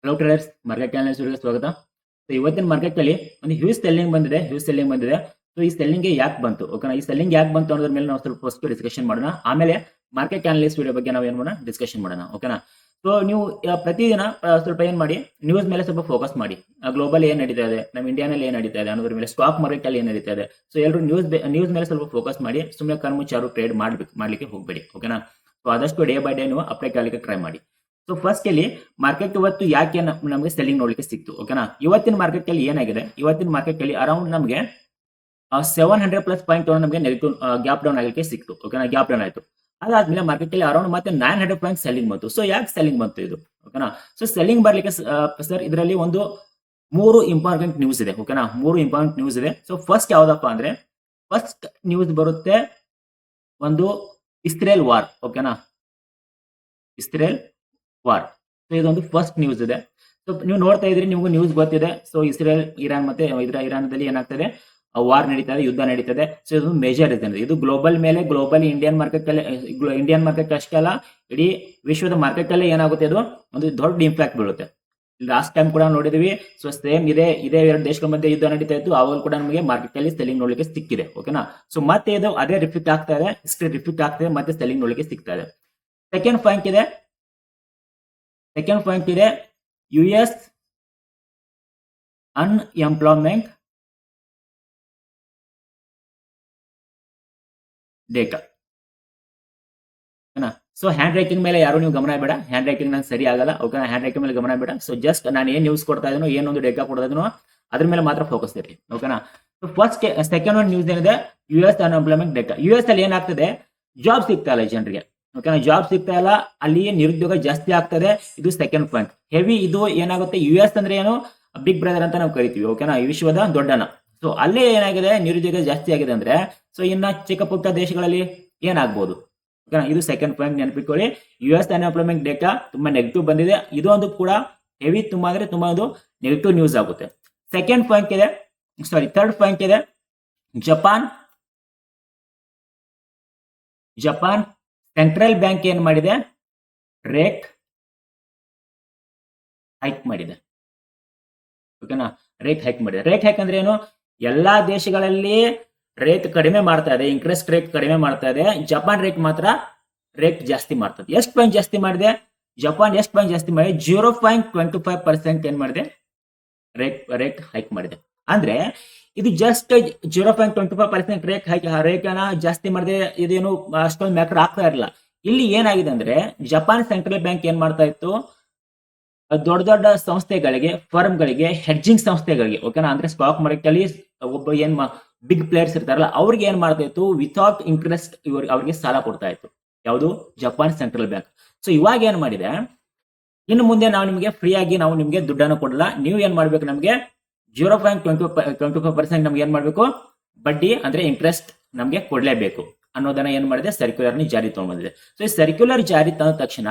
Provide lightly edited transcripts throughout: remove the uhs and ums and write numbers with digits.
Hello traders, market ಅನಾಲಿಸಿಸ್ಗೆ ಸ್ವಾಗತ. So ಇವತ್ತಿನ market ಅಲ್ಲಿ ಒಂದು ಹ್ಯೂಜ್ ಸೆಲ್ಲಿಂಗ್ ಬಂದಿದೆ. ಸೊ ಈ ಸೆಲ್ಲಿಂಗ್ ಯಾಕೆ ಬಂತು, ಓಕೆನಾ? ಈ ಸೆಲ್ಲಿಂಗ್ ಯಾಕೆ ಬಂತು ಅನ್ನೋದ್ರ ಮೇಲೆ ನಾವು ಸ್ವಲ್ಪ ಫಸ್ಟ್ ಡಿಸ್ಕಷನ್ ಮಾಡೋಣ. ಆಮೇಲೆ ಮಾರ್ಕೆಟ್ ಅನಾಲಿಸಿಸ್ ವಿಡಿಯೋ ಬಗ್ಗೆ ನಾವು ಏನು ಮಾಡೋಣ, ಡಿಸ್ಕಷನ್ ಮಾಡೋಣ, ಓಕೆನಾ? ಸೊ ನೀವು ಪ್ರತಿದಿನ ಸ್ವಲ್ಪ ಏನ್ ಮಾಡಿ, ನ್ಯೂಸ್ ಮೇಲೆ ಸ್ವಲ್ಪ ಫೋಕಸ್ ಮಾಡಿ. ಗ್ಲೋಬಲ್ ಏನ್ ನಡೀತಾ ಇದೆ, ನಮ್ಮ ಇಂಡಿಯಾನಲ್ಲಿ ಏನ್ ನಡೀತಾ ಇದೆ ಅನ್ನೋದ್ರ ಮೇಲೆ, ಸ್ಟಾಕ್ ಮಾರ್ಕೆಟ್ ಅಲ್ಲಿ ಏನ್ ನಡೀತಾ ಇದೆ. ಸೊ ಎಲ್ಲರೂ ನ್ಯೂಸ್ ಮೇಲೆ ಸ್ವಲ್ಪ ಫೋಕಸ್ ಮಾಡಿ. ಸುಮ್ಮನೆ ಕಣ್ಮುಚ್ಚಾರು ಟ್ರೇಡ್ ಮಾಡ್ಲಿಕ್ಕೆ ಹೋಗ್ಬೇಡಿ, ಓಕೆನಾ? ಸೊ ಆದಷ್ಟು ಡೇ ಬೈ ಡೇ ನೀವು ಅಪ್ಲೈ ಆಗಲಿಕ್ಕೆ ಟ್ರೈ ಮಾಡಿ. ಸೊ ಫಸ್ಟ್ ಇಲ್ಲಿ ಮಾರ್ಕೆಟ್ ಇವತ್ತು ಯಾಕೆ ನಮಗೆ ಸೆಲ್ಲಿಂಗ್ ನೋಡ್ಲಿಕ್ಕೆ ಸಿಕ್ತು, ಓಕೆನಾ? ಇವತ್ತಿನ ಮಾರ್ಕೆಟ್ ಅಲ್ಲಿ ಏನಾಗಿದೆ, ಇವತ್ತಿನ ಮಾರ್ಕೆಟ್ ಅಲ್ಲಿ ಅರೌಂಡ್ ನಮಗೆ 700+ ಪಾಯಿಂಟ್ ನಮಗೆ ನೆಗೆಟಿವ್ ಗ್ಯಾಪ್ ಡೌನ್ ಆಗಲಿಕ್ಕೆ ಸಿಕ್ತು, ಓಕೆನಾ? ಗ್ಯಾಪ್ ಡೌನ್ ಆಯ್ತು. ಅದಾದ್ಮೇಲೆ ಮಾರ್ಕೆಟ್ ಅಲ್ಲಿ ಅರೌಂಡ್ ಮತ್ತೆ 900 ಪಾಯಿಂಟ್ ಸೆಲ್ಲಿಂಗ್ ಬಂತು. ಸೊ ಯಾಕೆ ಸೆಲ್ಲಿಂಗ್ ಬಂತು ಇದು, ಓಕೆನಾ? ಸೊ ಸೆಲ್ಲಿಂಗ್ ಬರ್ಲಿಕ್ಕೆ ಸರ್ ಇದರಲ್ಲಿ ಒಂದು 3 ಇಂಪಾರ್ಟೆಂಟ್ ನ್ಯೂಸ್ ಇದೆ, ಓಕೆನಾ? 3 ಇಂಪಾರ್ಟೆಂಟ್ ನ್ಯೂಸ್ ಇದೆ. ಸೊ ಫಸ್ಟ್ ಯಾವ್ದಪ್ಪ ಅಂದ್ರೆ, ಫಸ್ಟ್ ನ್ಯೂಸ್ ಬರುತ್ತೆ ಒಂದು ಇಸ್ರೇಲ್ ವಾರ್, ಓಕೆನಾ? Israel war. ಸೊ ಇದೊಂದು ಫಸ್ಟ್ ನ್ಯೂಸ್ ಇದೆ. ಸೊ ನೀವು ನೋಡ್ತಾ ಇದ್ರಿ, ನಿಮಗೂ ನ್ಯೂಸ್ ಗೊತ್ತಿದೆ. ಸೊ ಇಸ್ರೇಲ್ ಇರಾನ್ ಮತ್ತೆ ಇರಾನ್ದಲ್ಲಿ ಏನಾಗ್ತದೆ, ವಾರ್ ನಡೀತದೆ, ಯುದ್ಧ ನಡೀತದೆ. ಸೊ ಇದು ಮೇಜರ್ ರೀಸನ್. ಇದು ಗ್ಲೋಬಲ್ ಮೇಲೆ, ಗ್ಲೋಬಲ್ ಇಂಡಿಯನ್ ಮಾರ್ಕೆಟ್ ಅಷ್ಟೇ ಅಲ್ಲ, ಇಡೀ ವಿಶ್ವದ ಮಾರ್ಕೆಟ್ ಅಲ್ಲೇ ಏನಾಗುತ್ತೆ, ಇದು ಒಂದು ದೊಡ್ಡ ಇಂಪ್ಯಾಕ್ಟ್ ಬೀಳುತ್ತೆ. ಲಾಸ್ಟ್ ಟೈಮ್ ಕೂಡ ನೋಡಿದ್ವಿ. ಸೊ ಸೇಮ್ ಇದೇ ಎರಡು ದೇಶಗಳ ಮಧ್ಯೆ ಯುದ್ಧ ನಡೀತಾ ಇತ್ತು, ಅವಾಗ ಕೂಡ ನಮಗೆ ಮಾರ್ಕೆಟ್ ಅಲ್ಲಿ ಸೆಲ್ಲಿಂಗ್ ನೋಡ್ಲಿಕ್ಕೆ ಸಿಕ್ಕಿದೆ, ಓಕೆನಾ? ಸೊ ಮತ್ತೆ ಇದು ಅದೇ ರಿಪೀಟ್ ಆಗ್ತಾ ಇದೆ, ರಿಪೀಟ್ ಆಗ್ತಾ ಮತ್ತೆ ಸೆಲ್ಲಿಂಗ್ ನೋಡ್ಲಿಕ್ಕೆ ಸಿಗ್ತಾ ಇದೆ. ಸೆಕೆಂಡ್ ಪಾಯಿಂಟ್ ಇದೆ US unemployment data, so hand writing ಮೇಲೆ ಯಾರು ನೀವು ಗಮನ ಬೇಡ. ಹ್ಯಾಂಡ್ ರೈಟಿಂಗ್ ನಂಗೆ ಸರಿ ಆಗಲ್ಲ, ಓಕೆ? ಹ್ಯಾಂಡ್ ರೈಟಿಂಗ್ ಮೇಲೆ ಗಮನ ಬೇಡ. ಸೊ ಜಸ್ಟ್ ನಾನು ಏನ್ ನ್ಯೂಸ್ ಕೊಡ್ತಾ ಇದೀನೋ, ಏನೊಂದು ಡೇಟಾ ಕೊಡ್ತಾ ಇದೀನೋ ಅದ್ರ ಮೇಲೆ ಮಾತ್ರ ಫೋಕಸ್ ಇರಲಿ, ಓಕೆನಾ? ಸೊ ಫಸ್ಟ್ ಸೆಕೆಂಡ್ ಒಂದು ನ್ಯೂಸ್ ಏನಿದೆ, US ಅನ್ಎಂಪ್ಲಾಯ್ಮೆಂಟ್ ಡೇಟಾ. US ಅಲ್ಲಿ ಏನಾಗ್ತದೆ, ಜಾಬ್ ಸಿಗ್ತಾ ಇಲ್ಲ ಜನರಿಗೆ, ಓಕೆನಾ? ಜಾಬ್ ಸಿಗ್ತಾ ಇಲ್ಲ, ಅಲ್ಲಿ ನಿರುದ್ಯೋಗ ಜಾಸ್ತಿ ಆಗ್ತದೆ. ಇದು ಸೆಕೆಂಡ್ ಪಾಯಿಂಟ್. ಹೆವಿ ಇದು ಏನಾಗುತ್ತೆ, US ಅಂದ್ರೆ ಏನು, ಬಿಗ್ ಬ್ರದರ್ ಅಂತ ನಾವು ಕರಿತೀವಿ, ಓಕೆನಾ? ಈ ವಿಶ್ವದ ದೊಡ್ಡನ. ಸೊ ಅಲ್ಲೇ ಏನಾಗಿದೆ, ನಿರುದ್ಯೋಗ ಜಾಸ್ತಿ ಆಗಿದೆ ಅಂದ್ರೆ, ಸೊ ಇನ್ನ ಚಿಕ್ಕ ಪುಟ್ಟ ದೇಶಗಳಲ್ಲಿ ಏನಾಗ್ಬೋದು, ಓಕೆನಾ? ಇದು ಸೆಕೆಂಡ್ ಪಾಯಿಂಟ್, ನೆನಪಿಟ್ಕೊಳ್ಳಿ. US ಅನ್ಎಂಪ್ಲಾಯ್ಮೆಂಟ್ ಡೇಟಾ ತುಂಬಾ ನೆಗೆಟಿವ್ ಬಂದಿದೆ. ಇದು ಒಂದು ಕೂಡ ಹೆವಿ, ತುಂಬಾ ಅಂದ್ರೆ ತುಂಬಾ ಒಂದು ನೆಗೆಟಿವ್ ನ್ಯೂಸ್ ಆಗುತ್ತೆ. ಥರ್ಡ್ ಪಾಯಿಂಟ್ ಇದೆ, ಜಪಾನ್ ಸೆಂಟ್ರಲ್ ಬ್ಯಾಂಕ್ ಏನ್ ಮಾಡಿದೆ, ರೇಟ್ ಹೈಕ್ ಮಾಡಿದೆ, ಓಕೆನಾ? ರೇಟ್ ಹೈಕ್ ಅಂದ್ರೆ ಏನು, ಎಲ್ಲಾ ದೇಶಗಳಲ್ಲಿ ರೇಟ್ ಕಡಿಮೆ ಮಾಡ್ತಾ ಇದೆ, ಇಂಟ್ರೆಸ್ಟ್ ರೇಟ್ ಕಡಿಮೆ ಮಾಡ್ತಾ ಇದೆ. ಜಪಾನ್ ರೇಟ್ ಜಾಸ್ತಿ ಮಾಡ್ತದೆ. ಎಷ್ಟು ಪಾಯಿಂಟ್ ಜಾಸ್ತಿ ಮಾಡಿದೆ ಜಪಾನ್, 0.25% ಏನ್ ಮಾಡಿದೆ, ರೇಟ್ ಹೈಕ್ ಮಾಡಿದೆ. ಅಂದ್ರೆ ಇದು ಜಸ್ಟ್ 0.25% ರೇಟ್ ಅನ್ನ ಜಾಸ್ತಿ ಮಾಡಿದೆ. ಇದೇನು ಅಷ್ಟೊಂದು ಮ್ಯಾಟರ್ ಆಗ್ತಾ ಇರಲಿಲ್ಲ. ಇಲ್ಲಿ ಏನಾಗಿದೆ ಅಂದ್ರೆ, ಜಪಾನ್ ಸೆಂಟ್ರಲ್ ಬ್ಯಾಂಕ್ ಏನ್ ಮಾಡ್ತಾ ಇತ್ತು, ದೊಡ್ಡ ದೊಡ್ಡ ಸಂಸ್ಥೆಗಳಿಗೆ, ಫರ್ಮ್ಗಳಿಗೆ, ಹೆಡ್ಜಿಂಗ್ ಸಂಸ್ಥೆಗಳಿಗೆ, ಓಕೆನಾ? ಅಂದ್ರೆ ಸ್ಟಾಕ್ ಮಾರ್ಕೆಟ್ ಅಲ್ಲಿ ಒಬ್ಬ ಏನ್ ಬಿಗ್ ಪ್ಲೇಯರ್ಸ್ ಇರ್ತಾರಲ್ಲ, ಅವ್ರಿಗೆ ಏನ್ ಮಾಡ್ತಾ ಇತ್ತು, ವಿತೌಟ್ ಇಂಟ್ರೆಸ್ಟ್ ಅವ್ರಿಗೆ ಸಾಲ ಕೊಡ್ತಾ ಇತ್ತು. ಯಾವುದು, ಜಪಾನ್ ಸೆಂಟ್ರಲ್ ಬ್ಯಾಂಕ್. ಸೊ ಇವಾಗ ಏನ್ ಮಾಡಿದೆ, ಇನ್ನು ಮುಂದೆ ನಾವು ನಿಮಗೆ ಫ್ರೀ ಆಗಿ ನಾವು ನಿಮಗೆ ದುಡ್ಡನ್ನು ಕೊಡಲ್ಲ, ನೀವು ಏನ್ ಮಾಡ್ಬೇಕು, ನಮಗೆ 0.25% ನಮ್ಗೆ ಏನ್ ಮಾಡ್ಬೇಕು, ಬಡ್ಡಿ ಅಂದ್ರೆ ಇಂಟ್ರೆಸ್ಟ್ ನಮ್ಗೆ ಕೊಡ್ಲೇಬೇಕು ಅನ್ನೋದನ್ನ ಏನ್ ಮಾಡಿದೆ, ಸರ್ಕ್ಯುಲರ್ ಜಾರಿ ತಗೊಂಡ್ಬಂದಿದೆ. ಸೊ ಈ ಸರ್ಕ್ಯುಲರ್ ಜಾರಿ ತಂದ ತಕ್ಷಣ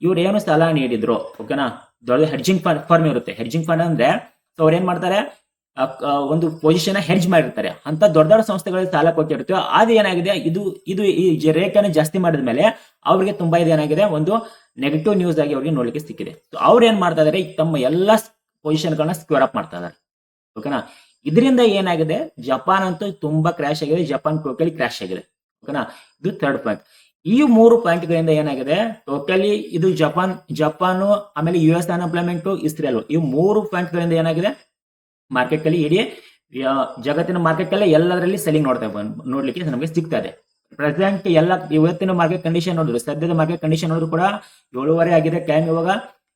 ಇವ್ರು ಏನು ಸಾಲ ನೀಡಿದ್ರು, ಓಕೆನಾ? ದೊಡ್ಡ ಹೆಡ್ಜಿಂಗ್ ಫರ್ಮ್ ಇರುತ್ತೆ. ಹೆಡ್ಜಿಂಗ್ ಫಂಡ್ ಅಂದ್ರೆ, ಸೊ ಅವ್ರು ಏನ್ ಮಾಡ್ತಾರೆ, ಒಂದು ಪೊಸಿಷನ್ ಹೆಡ್ಜ್ ಮಾಡಿರ್ತಾರೆ. ಅಂತ ದೊಡ್ಡ ದೊಡ್ಡ ಸಂಸ್ಥೆಗಳಿಗೆ ಸಾಲ ಕೊಟ್ಟಿರ್ತೇವೆ. ಅದು ಏನಾಗಿದೆ, ಇದು ಈ ರೇಖೆಯನ್ನು ಜಾಸ್ತಿ ಮಾಡಿದ ಮೇಲೆ ಅವ್ರಿಗೆ ತುಂಬಾ ಇದೇನಾಗಿದೆ, ಒಂದು ನೆಗೆಟಿವ್ ನ್ಯೂಸ್ ಆಗಿ ಅವ್ರಿಗೆ ನೋಡ್ಲಿಕ್ಕೆ ಸಿಕ್ಕಿದೆ. ಸೊ ಅವ್ರು ಏನ್ ಮಾಡ್ತಾ ಇದಾರೆ, ತಮ್ಮ ಎಲ್ಲಾ ಪೊಸಿಷನ್ ಗಳನ್ನ ಸ್ಕ್ವೇರ್ ಅಪ್ ಮಾಡ್ತಾ ಇದಾರೆ, ಓಕೆನಾ? ಇದರಿಂದ ಏನಾಗಿದೆ, ಜಪಾನ್ ಅಂತೂ ತುಂಬಾ ಕ್ರಾಶ್ ಆಗಿದೆ, ಜಪಾನ್ ಟೋಟಲಿ ಕ್ರಾಶ್ ಆಗಿದೆ, ಓಕೆನಾ? ಇದು ಥರ್ಡ್ ಪಾಯಿಂಟ್. ಈ 3 ಪಾಯಿಂಟ್ ಗಳಿಂದ ಏನಾಗಿದೆ, ಟೋಟಲಿ ಇದು ಜಪಾನ್ ಆಮೇಲೆ US ಅನ್ಎಂಪ್ಲಾಯ್ಮೆಂಟ್, ಇಸ್ರೇಲ್, ಈ 3 ಪಾಯಿಂಟ್ ಗಳಿಂದ ಏನಾಗಿದೆ, ಮಾರ್ಕೆಟ್ ಅಲ್ಲಿ ಇಡೀ ಜಗತ್ತಿನ ಮಾರ್ಕೆಟ್ ಅಲ್ಲೇ ಎಲ್ಲದರಲ್ಲಿ ಸೆಲ್ಲಿಂಗ್ ನೋಡ್ಲಿಕ್ಕೆ ನಮಗೆ ಸಿಗ್ತಾ ಇದೆ. ಪ್ರೆಸೆಂಟ್ ಇವತ್ತಿನ ಮಾರ್ಕೆಟ್ ಕಂಡೀಷನ್ ನೋಡಿದ್ರು, ಸದ್ಯದ ಮಾರ್ಕೆಟ್ ಕಂಡೀಷನ್ ನೋಡಿದ್ರು ಕೂಡ 7:30 ಆಗಿದೆ ಟೈಮ್.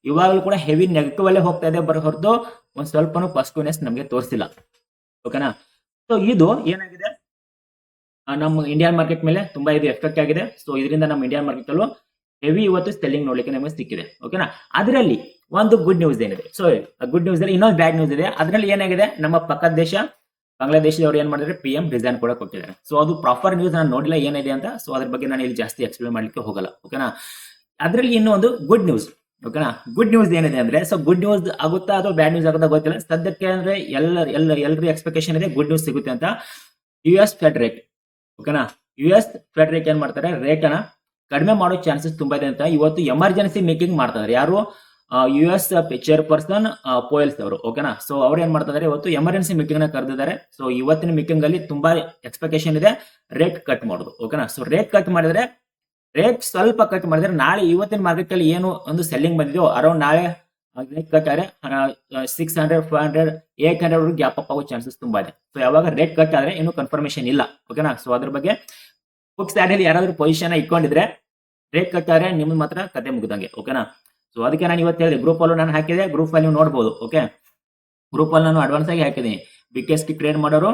ಇವಾಗಲೂ ಕೂಡ ಹೆವಿ ನೆಗೆಟಿವ್ ಅಲ್ಲೇ ಹೋಗ್ತಾ ಇದೆ, ಹೊರತು ಒಂದ್ ಸ್ವಲ್ಪನೂ ಪಾಸಿಟಿವ್ನೆಸ್ ನಮಗೆ ತೋರಿಸಿಲ್ಲ, ಓಕೆನಾ? ಸೊ ಇದು ಏನಾಗಿದೆ, ನಮ್ಮ ಇಂಡಿಯನ್ ಮಾರ್ಕೆಟ್ ಮೇಲೆ ತುಂಬಾ ಇದು ಎಫೆಕ್ಟ್ ಆಗಿದೆ. ಸೊ ಇದರಿಂದ ನಮ್ಮ ಇಂಡಿಯನ್ ಮಾರ್ಕೆಟ್ ಅಲ್ಲೂ ಹೆವಿ ಇವತ್ತು ಸೆಲ್ಲಿಂಗ್ ನೋಡ್ಲಿಕ್ಕೆ ನಮಗೆ ಸಿಕ್ಕಿದೆ, ಓಕೆನಾ? ಅದರಲ್ಲಿ ಒಂದು ಗುಡ್ ನ್ಯೂಸ್ ಏನಿದೆ, ಸೊ ಗುಡ್ ನ್ಯೂಸ್ ಅಲ್ಲಿ ಇನ್ನೊಂದು ಬ್ಯಾಡ್ ನ್ಯೂಸ್ ಇದೆ. ಅದರಲ್ಲಿ ಏನಾಗಿದೆ, ನಮ್ಮ ಪಕ್ಕದ ದೇಶ ಬಾಂಗ್ಲಾದೇಶದವರು ಏನ್ ಮಾಡಿದ್ರೆ, PM ರಿಸೈನ್ ಕೂಡ ಕೊಟ್ಟಿದ್ದಾರೆ. ಸೊ ಅದು ಪ್ರಾಪರ್ ನ್ಯೂಸ್, ನಾನು ನೋಡಿಲ್ಲ ಏನಿದೆ ಅಂತ. ಸೊ ಅದ್ರ ಬಗ್ಗೆ ನಾನು ಇಲ್ಲಿ ಜಾಸ್ತಿ ಎಕ್ಸ್ಪ್ಲೇನ್ ಮಾಡ್ಲಿಕ್ಕೆ ಹೋಗಲ್ಲ, ಓಕೆನಾ? ಅದರಲ್ಲಿ ಇನ್ನೂ ಒಂದು ಗುಡ್ ನ್ಯೂಸ್, ಓಕೆನಾ? ಗುಡ್ ನ್ಯೂಸ್ ಏನಿದೆ ಅಂದ್ರೆ, ಸೊ ಗುಡ್ ನ್ಯೂಸ್ ಆಗುತ್ತಾ ಅಥವಾ ಬ್ಯಾಡ್ ನ್ಯೂಸ್ ಆಗುತ್ತಾ ಗೊತ್ತಿಲ್ಲ. ಸದ್ಯಕ್ಕೆ ಅಂದ್ರೆ ಎಲ್ಲರೂ ಎಕ್ಸ್ಪೆಕ್ಟೇಷನ್ ಇದೆ ಗುಡ್ ನ್ಯೂಸ್ ಸಿಗುತ್ತೆ ಅಂತ. US ಫೆಡ್ ರೇಟ್, ಓಕೆನಾ? US ಫೆಡ್ ರೇಟ್ ಏನ್ ಮಾಡ್ತಾರೆ, ರೇಟ್ ಅನ್ನ ಕಡಿಮೆ ಮಾಡೋ ಚಾನ್ಸಸ್ ತುಂಬಾ ಇದೆ ಅಂತ ಇವತ್ತು ಎಮರ್ಜೆನ್ಸಿ ಮೀಟಿಂಗ್ ಮಾಡ್ತಾ ಇದ್ದಾರೆ. ಯಾರು, US ಚೇರ್ಪರ್ಸನ್ ಪೋಯಲ್ಸ್ ಅವರು. ಓಕೆನಾ. ಸೊ ಅವ್ರು ಏನ್ ಮಾಡ್ತಾ ಇದಾರೆ, ಇವತ್ತು ಎಮರ್ಜೆನ್ಸಿ ಮೀಟಿಂಗ್ ನ ಕರೆದಿದ್ದಾರೆ. ಸೊ ಇವತ್ತಿನ ಮೀಟಿಂಗ್ ಅಲ್ಲಿ ತುಂಬಾ ಎಕ್ಸ್ಪೆಕ್ಟೇಷನ್ ಇದೆ ರೇಟ್ ಕಟ್ ಮಾಡೋದು. ಓಕೆನಾ. ಸೊ ರೇಟ್ ಕಟ್ ಮಾಡಿದ್ರೆ, ರೇಟ್ ಸ್ವಲ್ಪ ಕಟ್ ಮಾಡಿದ್ರೆ ನಾಳೆ ಇವತ್ತಿನ ಮಾರ್ಕೆಟ್ ಅಲ್ಲಿ ಏನು ಒಂದು ಸೆಲ್ಲಿಂಗ್ ಬಂದಿದೆಯೋ ಅರೌಂಡ್ ನಾಳೆ ರೇಟ್ ಕಟ್ ಆದ್ರೆ 600, 500, 800 ಗ್ಯಾಪ್ ಅಪ್ ಆಗೋ ಚಾನ್ಸಸ್ ತುಂಬಾ ಇದೆ. ಸೊ ಯಾವಾಗ ರೇಟ್ ಕಟ್ ಆದ್ರೆ ಇನ್ನೂ ಕನ್ಫರ್ಮೇಶನ್ ಇಲ್ಲ. ಓಕೆನಾ. ಸೊ ಅದ್ರ ಬಗ್ಗೆ ಬುಕ್ಸ್ ಅಲ್ಲಿ ಯಾರಾದ್ರೂ ಪೊಸಿಷನ್ ಇಟ್ಕೊಂಡಿದ್ರೆ ರೇಟ್ ಕಟ್ ಆದ್ರೆ ನಿಮ್ದು ಮಾತ್ರ ಕತೆ ಮುಗಿದಂಗೆ. ಓಕೆನಾ. ಸೊ ಅದಕ್ಕೆ ನಾನು ಇವತ್ತು ಹೇಳಿದೆ, ಗ್ರೂಪ್ ಅಲ್ಲೂ ನಾನು ಹಾಕಿದೆ, ಗ್ರೂಪ್ ಅಲ್ಲಿ ನೀವು ನೋಡಬಹುದು. ಓಕೆ, ಗ್ರೂಪ್ ಅಲ್ಲಿ ನಾನು ಅಡ್ವಾನ್ಸ್ ಆಗಿ ಹಾಕಿದ್ದೀನಿ. ಬಿಗ್ಗೆಸ್ಟ್ ಟ್ರೇಡ್ ಮಾಡೋರು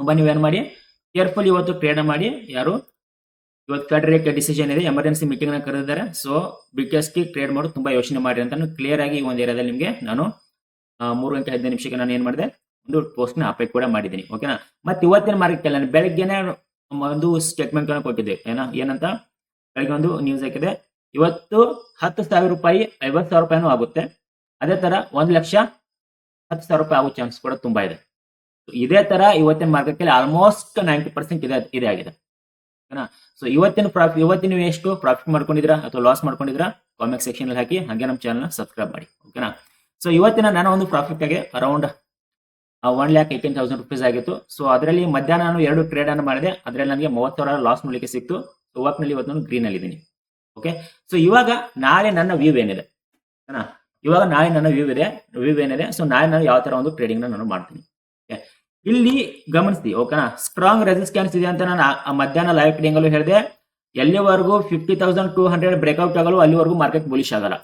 ತುಂಬಾ ನೀವೇನ್ ಮಾಡಿ ಕೇರ್ಫುಲ್ ಇವತ್ತು ಟ್ರೇಡ್ ಮಾಡಿ. ಯಾರು ಇವತ್ತು ಫೆಡ್ ರೇಟ್ ಡಿಸಿಷನ್ ಇದೆ, ಎಮರ್ಜೆನ್ಸಿ ಮೀಟಿಂಗ್ ನ ಕರೆದಿದ್ದಾರೆ. ಸೊ ಬಿಗ್ಗೆಸ್ಟ್ ಟ್ರೇಡ್ ಮಾಡೋದು ತುಂಬಾ ಯೋಚನೆ ಮಾಡಿ ಅಂತ ಕ್ಲಿಯರ್ ಆಗಿ ಈ ಒಂದು ಏರಿಯಾದಲ್ಲಿ ನಿಮಗೆ ನಾನು 3 ಗಂಟೆ 15 ನಿಮಿಷಕ್ಕೆ ನಾನು ಏನ್ ಮಾಡಿದೆ, ಒಂದು ಪೋಸ್ಟ್ ನ ಅಪ್ಲೈ ಕೂಡ ಮಾಡಿದ್ದೀನಿ. ಓಕೆನಾ. ಮತ್ತೆ ಇವತ್ತಿನ ಮಾರ್ಕೆಟ್ ಅಲ್ಲಿ ನಾನು ಬೆಳಗ್ಗೆನೆ ಒಂದು ಸ್ಟೇಟ್ಮೆಂಟ್ ಕೊಟ್ಟಿದ್ದೆ. ಏನಂತ ಬೆಳಗ್ಗೆ ಒಂದು ನ್ಯೂಸ್ ಹಾಕಿದೆ, ಇವತ್ತು 10,000 ರೂಪಾಯಿ 50,000 ರೂಪಾಯಿನೂ ಆಗುತ್ತೆ. ಅದೇ ತರ 1,10,000 ರೂಪಾಯಿ ಆಗೋ ಚಾನ್ಸ್ ಕೂಡ ತುಂಬಾ ಇದೆ. ಇದೇ ತರ ಇವತ್ತಿನ ಮಾರ್ಕೆಟ್ ಅಲ್ಲಿ ಆಲ್ಮೋಸ್ಟ್ 90% ಇದೆ ಆಗಿದೆ. ಓಕೆನಾ. ಸೊ ಇವತ್ತಿನ ನೀವು ಎಷ್ಟು ಪ್ರಾಫಿಟ್ ಮಾಡ್ಕೊಂಡಿದ್ರಾ ಅಥವಾ ಲಾಸ್ ಮಾಡ್ಕೊಂಡಿದ್ರಾ ಕಾಮೆಂಟ್ ಸೆಕ್ಷನ್ ಅಲ್ಲಿ ಹಾಕಿ. ಹಾಗೆ ನಮ್ಮ ಚಾನಲ್ ಸಬ್ಸ್ಕ್ರೈಬ್ ಮಾಡಿ. ಓಕೆನಾ. ಸೊ ಇವತ್ತಿನ ನಾನು ಒಂದು ಪ್ರಾಫಿಟ್ ಆಗಿ ಅರೌಂಡ್ 1,18,000 ರೂಪೀಸ್ ಆಗಿತ್ತು. ಸೊ ಅದರಲ್ಲಿ ಮಧ್ಯಾಹ್ನ ನಾನು 2 ಟ್ರೇಡ್ ಅನ್ನು ಮಾಡಿದೆ. ಅದರಲ್ಲಿ ನನಗೆ 30,000 ಲಾಸ್ ಮಾಡಲಿಕ್ಕೆ ಸಿಕ್ತು. ನಲ್ಲಿ ಇವತ್ತು ನಾನು ಗ್ರೀನ್ ಅಲ್ಲಿ ಇದ್ದೀನಿ. ಓಕೆ. ಸೊ ಇವಾಗ ನಾಳೆ ನನ್ನ ವ್ಯೂ ಏನಿದೆ, ಇವಾಗ ನಾಳೆ ನನ್ನ ವ್ಯೂ ಏನಿದೆ. ಸೊ ನಾಳೆ ನಾನು ಯಾವ ತರ ಒಂದು ಟ್ರೇಡಿಂಗ್ ನಾನು ಮಾಡ್ತೀನಿ. ಇಲ್ಲಿ ಗಮನಿಸಿ. ಓಕೆನಾ. ಸ್ಟ್ರಾಂಗ್ ರೆಸಿಸ್ಟೆನ್ಸ್ ಇದೆ ಅಂತ ನಾನು ಮಧ್ಯಾಹ್ನ ಲೈವ್ ಟ್ರೇಡಿಂಗ್ ಅಲ್ಲೂ ಹೇಳಿದೆ. ಎಲ್ಲಿವರೆಗೂ 50,200 ಬ್ರೇಕ್ಔಟ್ ಆಗಲು ಅಲ್ಲಿವರೆಗೂ ಮಾರ್ಕೆಟ್ ಬುಲಿಶ್ ಆಗಲ್ಲ.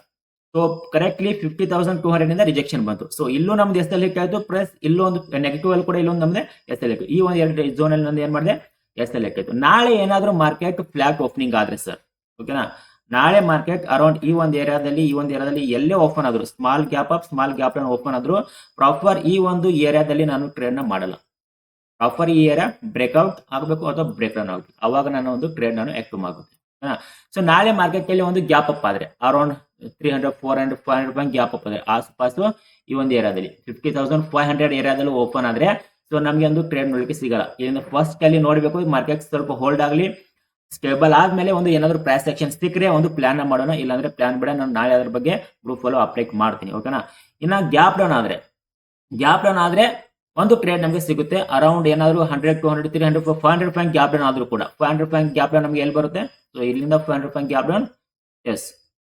ಸೊ ಕರೆಕ್ಟ್ಲಿ 50,200 ಇಂದ ರಿಜೆಕ್ಷನ್ ಬಂತು. ಸೊ ಇಲ್ಲೂ ನಮ್ದು ಎಸ್ ಎಲ್ ಆಯ್ತು, ಪ್ಲಸ್ ಇಲ್ಲೂ ಒಂದು ನೆಗೆಟಿವ್ ಅಲ್ಲಿ ಕೂಡ ಇಲ್ಲೊಂದು ನಮ್ದು ಎಸ್ ಎಲ್ ಈ ಒಂದು 2 ಝೋನ್ ಅಲ್ಲಿ ನಂದು ಏನ್ ಮಾಡಿದೆ, ಎಸ್ ಎಲ್ ಆಯ್ತು. ನಾಳೆ ಏನಾದ್ರೂ ಮಾರ್ಕೆಟ್ ಫ್ಲಾಟ್ ಓಪನಿಂಗ್ ಆದ್ರೆ ಸರ್, ಓಕೆನಾ, ನಾಳೆ ಮಾರ್ಕೆಟ್ ಅರೌಂಡ್ ಈ ಒಂದು ಏರಿಯಾದಲ್ಲಿ ಎಲ್ಲೇ ಓಪನ್ ಆದ್ರು, ಸ್ಮಾಲ್ ಗ್ಯಾಪ್ ಓಪನ್ ಆದ್ರು, ಪ್ರಾಪರ್ ಈ ಒಂದು ಏರಿಯಾದಲ್ಲಿ ನಾನು ಟ್ರೇಡ್ ನ ಮಾಡಲ್ಲ. ಪ್ರಾಪರ್ ಈ ಏರಿಯಾ ಬ್ರೇಕ್ಔಟ್ ಆಗಬೇಕು ಅಥವಾ ಬ್ರೇಕ್ ಡೌನ್ ಆಗಬೇಕು, ಅವಾಗ ನಾನು ಒಂದು ಟ್ರೇಡ್ ನಾನು ಆಕ್ಟಿವ್ ಆಗುತ್ತೆ. ಸೊ ನಾಳೆ ಮಾರ್ಕೆಟ್ ಅಲ್ಲಿ ಒಂದು ಗ್ಯಾಪ್ ಅಪ್ ಆದ್ರೆ ಅರೌಂಡ್ 300, 400, 500 ರೂಪಾಯಿ ಗ್ಯಾಪ್ ಅಪ್ ಆದ್ರೆ ಆಸ್ಪಾಸು ಈ ಒಂದು ಏರಿಯಾದಲ್ಲಿ 50,500 ಏರಿಯಾದಲ್ಲಿ ಓಪನ್ ಆದ್ರೆ ಸೊ ನಮ್ಗೆ ಒಂದು ಟ್ರೇಡ್ ನೋಡ್ಲಿಕ್ಕೆ ಸಿಗಲ್ಲ. ಇದರಿಂದ ಫಸ್ಟ್ ಅಲ್ಲಿ ನೋಡ್ಬೇಕು ಮಾರ್ಕೆಟ್ ಸ್ವಲ್ಪ ಹೋಲ್ಡ್ ಆಗಲಿ, ಸ್ಟೇಬಲ್ ಆದ್ಮೇಲೆ ಒಂದು ಏನಾದ್ರು ಪ್ರೈಸ್ ಆಕ್ಷನ್ ಸಿಕ್ಕರೆ ಒಂದು ಪ್ಲಾನ್ ಮಾಡೋಣ. ಇಲ್ಲಾಂದ್ರೆ ಪ್ಲಾನ್ ಬೇಡ, ನಾನು ನಾಳೆ ಅದ್ರ ಬಗ್ಗೆ ಗ್ರೂಪ್ ಫಾಲೋ ಅಪ್ಲೈ ಮಾಡ್ತೀನಿ. ಓಕೆನಾ. ಇನ್ನ ಗ್ಯಾಪ್ ಡೌನ್ ಆದ್ರೆ ಒಂದು ಟ್ರೇಡ್ ನಮಗೆ ಸಿಗುತ್ತೆ ಅರೌಂಡ್ ಏನಾದ್ರು 100, 200, 300, 500 ರೂಪಾಯಿ ಗ್ಯಾಪ್ ಡೌನ್ ಆದ್ರೂ ಕೂಡ 500 ರೂಪಾಯಿ ಗ್ಯಾಪ್ ಡೌನ್ ನಮಗೆ ಎಲ್ಲಿ ಬರುತ್ತೆ, ಸೊ ಇಲ್ಲಿಂದ 500 ರೂಪಾಯಿ ಗ್ಯಾಪ್ ಡೌನ್ ಎಸ್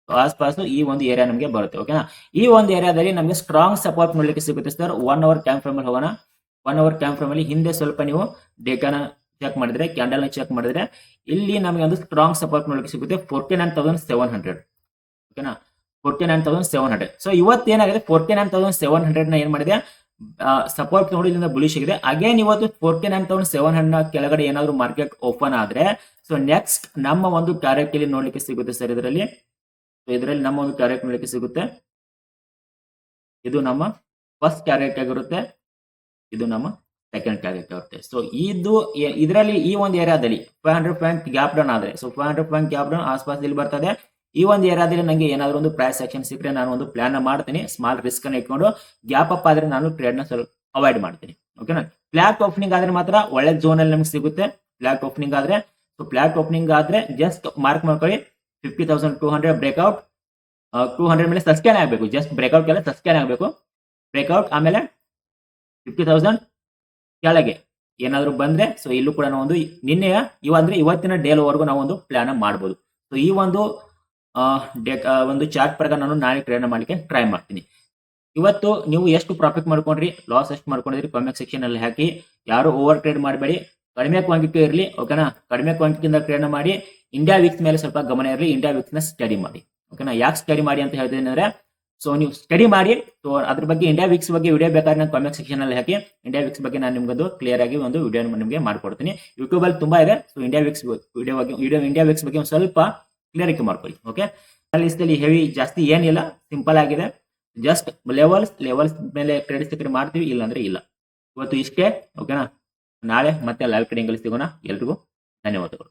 ಆಸ್ಪಾಸು ಈ ಒಂದು ಏರಿಯಾ ನಮಗೆ ಬರುತ್ತೆ. ಓಕೆನಾ. ಈ ಒಂದು ಏರಿಯಾದಲ್ಲಿ ನಮಗೆ ಸ್ಟ್ರಾಂಗ್ ಸಪೋರ್ಟ್ ನೋಡ್ಲಿಕ್ಕೆ ಸಿಗುತ್ತೆ ಸರ್. 1 ಅವರ್ ಟೈಮ್ ಫ್ರೇಮ್ ಅಲ್ಲಿ ಹೋಗೋಣ. 1 ಅವರ್ ಟೈಮ್ ಫ್ರೇಮ್ ಅಲ್ಲಿ ಹಿಂದೆ ಸ್ವಲ್ಪ ನೀವು ಡೇಟಾನ ಚೆಕ್ ಮಾಡಿದ್ರೆ, ಕ್ಯಾಂಡಲ್ ನ ಚೆಕ್ ಮಾಡಿದ್ರೆ ಇಲ್ಲಿ ನಮಗೆ ಒಂದು ಸ್ಟ್ರಾಂಗ್ ಸಪೋರ್ಟ್ ನೋಡ್ಲಿಕ್ಕೆ ಸಿಗುತ್ತೆ 49,700. ಓಕೆನಾ. 49,700. ಸೊ ಇವತ್ತೇನಾಗಿದೆ 49,700 ನ ಏನ್ ಮಾಡಿದೆ, ಸಪೋರ್ಟ್ ನೋಡಿ ಇಲ್ಲಿಂದ ಬುಲಿಶ್ ಆಗಿದೆ. ಅಗೇನ್ ಇವತ್ತು 49,700 ಕೆಳಗಡೆ ಏನಾದ್ರು ಮಾರ್ಕೆಟ್ ಓಪನ್ ಆದ್ರೆ ಸೊ ನೆಕ್ಸ್ಟ್ ನಮ್ಮ ಒಂದು ಟಾರ್ಗೆಟ್ ಇಲ್ಲಿ ನೋಡ್ಲಿಕ್ಕೆ ಸಿಗುತ್ತೆ ಸರ್. ಇದರಲ್ಲಿ ನಮ್ಮ ಒಂದು ಟಾರ್ಗೆಟ್ ನೋಡ್ಲಿಕ್ಕೆ ಸಿಗುತ್ತೆ. ಇದು ನಮ್ಮ ಫಸ್ಟ್ ಟಾರ್ಗೆಟ್ ಆಗಿರುತ್ತೆ, ಇದು ನಮ್ಮ ಸೆಕೆಂಡ್ ಟಾರ್ಗೆಟ್ ಆಗುತ್ತೆ. ಸೊ ಇದರಲ್ಲಿ ಈ ಒಂದು ಏರಿಯಾದಲ್ಲಿ 500 ಪಾಯಿಂಟ್ ಗ್ಯಾಪ್ ಡೌನ್ ಆದ್ರೆ, ಸೊ 500 ಪಾಯಿಂಟ್ ಗ್ಯಾಪ್ ಡೌನ್ ಆಸ್ಪಾಸ್ ಇಲ್ಲಿ ಬರ್ತದೆ. ಈ ಒಂದು ಏರಿಯಾದಲ್ಲಿ ನನಗೆ ಏನಾದ್ರು ಒಂದು ಪ್ರೈಸ್ ಆಕ್ಷನ್ ಸಿಕ್ಕರೆ ನಾನು ಒಂದು ಪ್ಲಾನ್ ಮಾಡ್ತೀನಿ. ಸ್ಮಾಲ್ ರಿಸ್ಕ್ ಅನ್ನ ಇಟ್ಕೊಂಡು ಗ್ಯಾಪ್ ಅಪ್ ಆದ್ರೆ ನಾನು ಟ್ರೇಡ್ ನ ಸ್ವಲ್ಪ ಅವಾಯ್ಡ್ ಮಾಡ್ತೀನಿ. ಓಕೆನಾ. ಫ್ಲಾಟ್ ಓಪನಿಂಗ್ ಆದ್ರೆ ಮಾತ್ರ ಒಳ್ಳೆ ಝೋನ್ ಅಲ್ಲಿ ನಮ್ಗೆ ಸಿಗುತ್ತೆ. ಫ್ಲಾಟ್ ಓಪನಿಂಗ್ ಆದ್ರೆ ಜಸ್ಟ್ ಮಾರ್ಕ್ ಮಾಡ್ಕೊಳ್ಳಿ 50,200 ಬ್ರೇಕ್ಔಟ್, 200 ಮೇಲೆ ಸಸ್ಟೈನ್ ಆಗಬೇಕು. ಜಸ್ಟ್ ಬ್ರೇಕ್ಔಟ್ ಎಲ್ಲ ಸಸ್ಟೈನ್ ಆಗಬೇಕು. ಬ್ರೇಕ್ಔಟ್ ಆಮೇಲೆ 50,000 ಕೆಳಗೆ ಏನಾದ್ರು ಬಂದ್ರೆ ಸೊ ಇಲ್ಲೂ ಕೂಡ ನಾವು ಒಂದು ಇವತ್ತಿನ ಡೇಲ್ವರೆಗೂ ನಾವು ಒಂದು ಪ್ಲಾನ್ ಮಾಡಬಹುದು. ಸೊ ಈ ಒಂದು ಒಂದು ಚಾರ್ಟ್ ಪ್ರಕಾರ ನಾನು ನಾಳೆ ಟ್ರೇಡ್ ಮಾಡ್ಲಿಕ್ಕೆ ಟ್ರೈ ಮಾಡ್ತೀನಿ. ಇವತ್ತು ನೀವು ಎಷ್ಟು ಪ್ರಾಫಿಟ್ ಮಾಡ್ಕೊಂಡ್ರಿ, ಲಾಸ್ ಎಷ್ಟು ಮಾಡ್ಕೊಂಡಿದ್ರಿ ಕಾಮೆಂಟ್ ಸೆಕ್ಷನ್ ಅಲ್ಲಿ ಹಾಕಿ. ಯಾರು ಓವರ್ ಟ್ರೇಡ್ ಮಾಡಬೇಡಿ, ಕಡಿಮೆ ಕ್ವಾಂಟಿಟಿ ಇರಲಿ. ಓಕೆನಾ. ಕಡಿಮೆ ಕ್ವಾಂಟಿಟಿಯಿಂದ ಟ್ರೇಡ್ ಮಾಡಿ. ಇಂಡಿಯಾ ವೀಕ್ಸ್ ಮೇಲೆ ಸ್ವಲ್ಪ ಗಮನ ಇರಲಿ. ಇಂಡಿಯಾ ವೀಕ್ಸ್ ನ ಸ್ಟಡಿ ಮಾಡಿ. ಓಕೆನಾ. ಯಾಕೆ ಸ್ಟಡಿ ಮಾಡಿ ಅಂತ ಹೇಳ್ತೀನಿ ಅಂದ್ರೆ, ಸೊ ನೀವು ಸ್ಟಡಿ ಮಾಡಿ. ಸೊ ಅದ್ರ ಬಗ್ಗೆ ಇಂಡಿಯಾ ವೀಕ್ಸ್ ಬಗ್ಗೆ ವಿಡಿಯೋ ಬೇಕಾದ್ರೆ ನಾನು ಕಾಮೆಂಟ್ ಸೆಕ್ಷನ್ ಅಲ್ಲಿ ಹಾಕಿ. ಇಂಡಿಯಾ ವೀಕ್ಸ್ ಬಗ್ಗೆ ನಾನು ನಿಮ್ಗೊಂದು ಕ್ಲಿಯರ್ ಆಗಿ ಒಂದು ವಿಡಿಯೋ ನಿಮಗೆ ಮಾಡ್ಕೊಡ್ತೀನಿ. ಯೂಟ್ಯೂಬ್ ಅಲ್ಲಿ ತುಂಬಾ ಇದೆ. ಸೊ ಇಂಡಿಯಾ ವೀಕ್ಸ್ ಬಗ್ಗೆ ಒಂದು ಸ್ವಲ್ಪ ಕ್ಲಿಯರಿಟಿ ಮಾಡ್ಕೊಳ್ಳಿ. ಓಕೆ. ಲಿಸ್ಟಲ್ಲಿ ಹೆವಿ ಜಾಸ್ತಿ ಏನಿಲ್ಲ, ಸಿಂಪಲ್ ಆಗಿದೆ. ಜಸ್ಟ್ ಲೆವೆಲ್ಸ್ ಮೇಲೆ ಟ್ರೇಡ್ ಸಿಕ್ಕರೆ ಮಾಡ್ತೀವಿ, ಇಲ್ಲಾಂದ್ರೆ ಇಲ್ಲ. ಇವತ್ತು ಇಷ್ಟೇ. ಓಕೆನಾ. ನಾಳೆ ಮತ್ತೆ ಲೈವ್ ಟ್ರೇಡಿಂಗ್ ಅಲ್ಲಿ ಸಿಗೋಣ. ಎಲ್ರಿಗೂ ಧನ್ಯವಾದಗಳು.